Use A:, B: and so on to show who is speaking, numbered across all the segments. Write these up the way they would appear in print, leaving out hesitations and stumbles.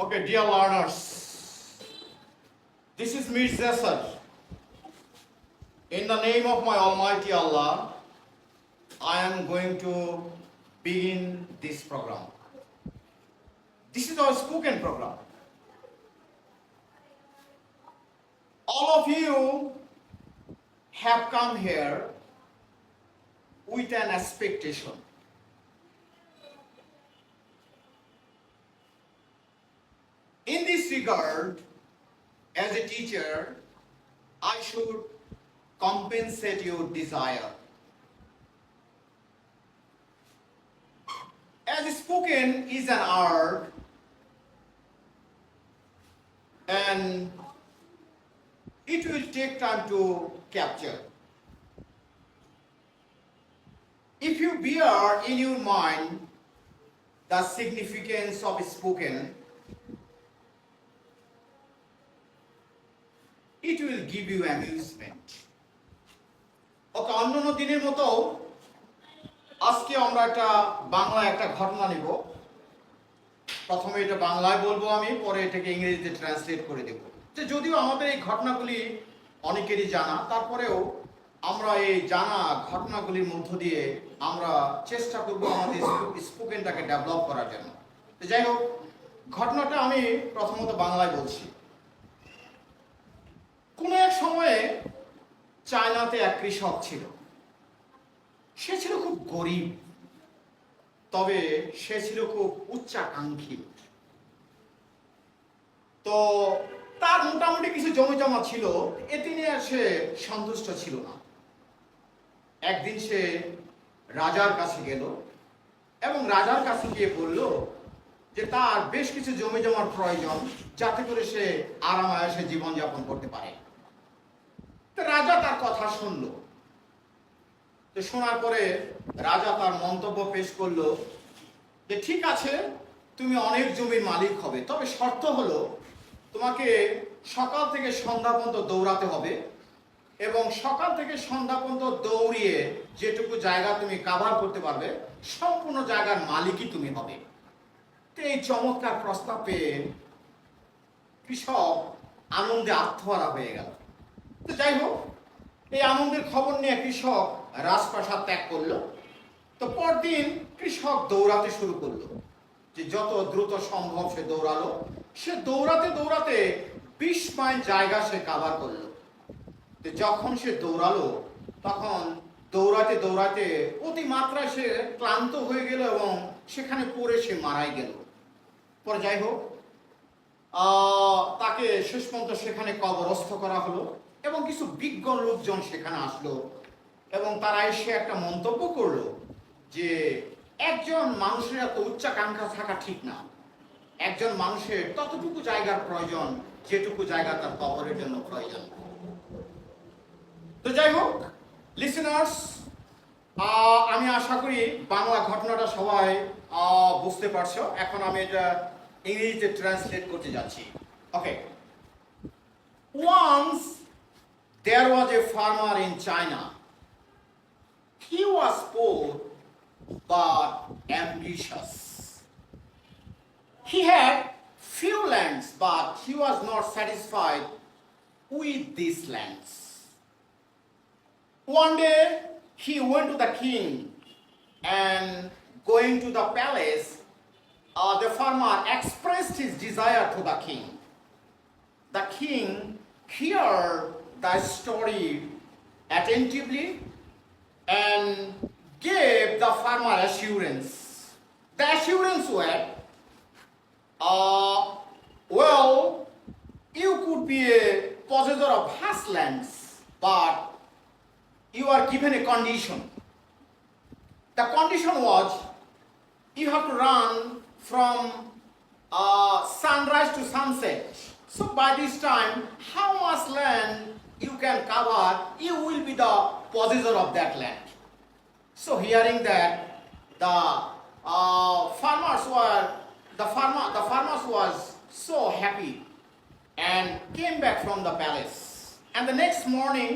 A: Okay, dear learners, this is Mir Zesar. In the name of my Almighty Allah, I am going to begin this program. This is our spoken program. All of you have come here with an expectation. In this regard, as a teacher, I should compensate your desire. As spoken is an art, and it will take time to capture. If you bear in your mind the significance of spoken, it will give you amusement. ওকে, অন্যান্য দিনের মতো আজকে আমরা বাংলায় একটা ঘটনা নিব। প্রথমে এটা বাংলায় বলবো আমি, পরে এটাকে ইংরেজিতে ট্রান্সলেট করে দেব। যে যদিও আমাদের এই ঘটনাগুলি অনেকেরই জানা, তারপরেও আমরা এই জানা ঘটনাগুলির মধ্য দিয়ে আমরা চেষ্টা করব আমাদের স্পোকেনটাকে ডেভেলপ করার জন্য। যাই হোক, ঘটনাটা আমি প্রথমত বাংলায় বলছি। কোনো এক সময়ে চায়নাতে এক কৃষক ছিল। সে ছিল খুব গরিব, তবে সে ছিল খুব উচ্চাকাঙ্ক্ষী। তো তার মোটামুটি কিছু জমি জমা ছিল, এতে নিয়ে সে সন্তুষ্ট ছিল না। একদিন সে রাজার কাছে গেল এবং রাজার কাছে গিয়ে বলল যে তার বেশ কিছু জমি জমার প্রয়োজন, যাতে করে সে আরাম আয়েসে জীবনযাপন করতে পারে। তো রাজা তার কথা শুনল। তো শোনার পরে রাজা তার মন্তব্য পেশ করলো যে ঠিক আছে, তুমি অনেক জমির মালিক হবে, তবে শর্ত হলো তোমাকে সকাল থেকে সন্ধ্যা পর্যন্ত দৌড়াতে হবে এবং সকাল থেকে সন্ধ্যা পর্যন্ত দৌড়িয়ে যেটুকু জায়গা তুমি কাভার করতে পারবে সম্পূর্ণ জায়গার মালিকই তুমি হবে। তো এই চমৎকার প্রস্তাব পেয়ে কৃষক আনন্দে আত্মহারা হয়ে গেল। তো যাই হোক, এই আনন্দের খবর নিয়ে কৃষক রাজপ্রাসাদ ত্যাগ করলো। তো পরদিন কৃষক দৌড়াতে শুরু করলো, যে যত দ্রুত সম্ভব সে দৌড়ালো। সে দৌড়াতে দৌড়াতে 20 মাইল জায়গা সে কাভার করলো। তো যখন সে দৌড়ালো, তখন দৌড়াতে দৌড়াতে অতিমাত্রায় সে ক্লান্ত হয়ে গেল এবং সেখানে পড়ে সে মারাই গেল। পরে যাই হোক, তাকে শেষ পর্যন্ত সেখানে কবরস্থ করা হলো এবং কিছু বিজ্ঞ লোকজন সেখানে আসলো এবং তারা এসে একটা মন্তব্য করলো যে একজন মানুষের এত উচ্চাকাঙ্ক্ষা থাকা ঠিক না। একজন মানুষের ততটুকু জায়গার প্রয়োজন যেটুকু জায়গা তার কবরের জন্য প্রয়োজন। তো যাই হোক লিসেনার্স, আমি আশা করি বাংলা ঘটনাটা সবাই বুঝতে পারছো। এখন আমি এটা ইংরেজিতে ট্রান্সলেট করতে যাচ্ছি। ওকে, once there was a farmer in China. He was poor but ambitious. He had few lands, but he was not satisfied with these lands. One day he went to the king, and going to the palace, the farmer expressed his desire to the king. The king heard the story attentively and gave the farmer assurance. The assurance was, well, you could be a possessor of vast lands, but you are given a condition. The condition was, you have to run from sunrise to sunset. So by this time, how much land you can cover, you will be the possessor of that land. So hearing that, the farmers was so happy and came back from the palace. And the next morning,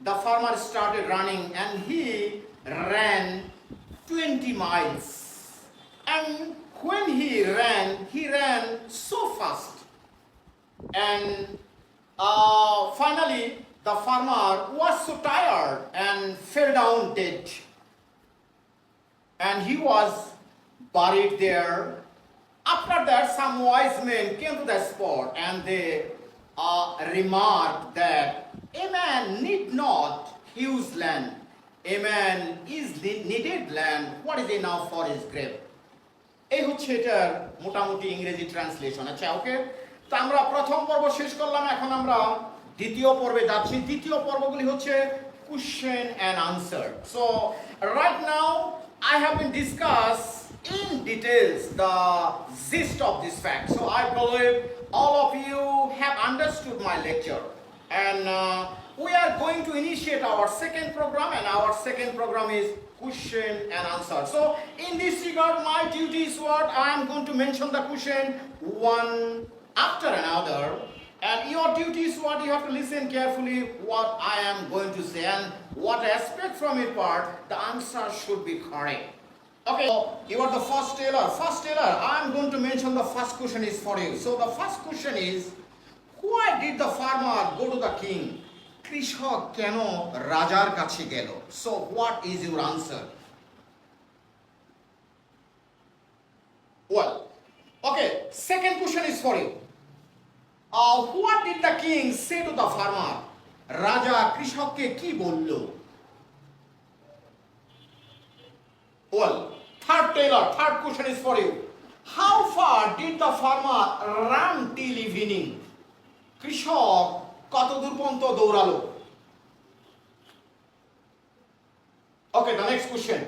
A: the farmer started running, and he ran 20 miles. And when he ran so fast. And finally, the farmer was so tired and fell down dead. And he was buried there. After that, some wise men came to the spot and they remarked that a man need not use land. A man is needed land. What is enough for his grave? এই হচ্ছে এটার মোটামুটি ইংরেজি translation. আচ্ছা, ওকে, তো আমরা প্রথম পর্ব শেষ করলাম, এখন আমরা দ্বিতীয় পর্বে যাচ্ছি। দ্বিতীয় পর্বগুলি হচ্ছে question and answer. So right now I have been discussed in details the gist of this fact. So I believe all of you have understood my lecture. And we are going to initiate our second program, and our second program is question and answer. So in this regard, my duty is what? I am going to mention the question one after another. And your duty is what? You have to listen carefully what I am going to say, and what aspect from it part, the answer should be correct. Okay, so you are the first tailor. First tailor, I am going to mention the first question is for you. So the first question is, why did the farmer go to the king? কৃষক কেন রাজার কাছে গেল? So what is your answer? Well, okay, second question is for you. What did the king say to the farmer? রাজা কৃষককে কি বলল? Well, third tailor, third question is for you. How far did the farmer run till evening? কৃষক কত দূর পর্যন্ত দৌড়ালো? Okay, the next question.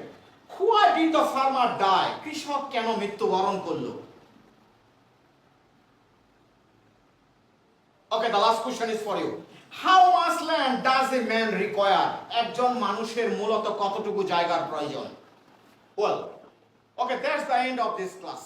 A: Why did the farmer die? কৃষক কেন মৃত্যুবরণ করলো? Okay, the last question is for you. How much land does a man require? একজন মানুষের মূলত কতটুকু জায়গার প্রয়োজন? Well, okay, that's the end of this class.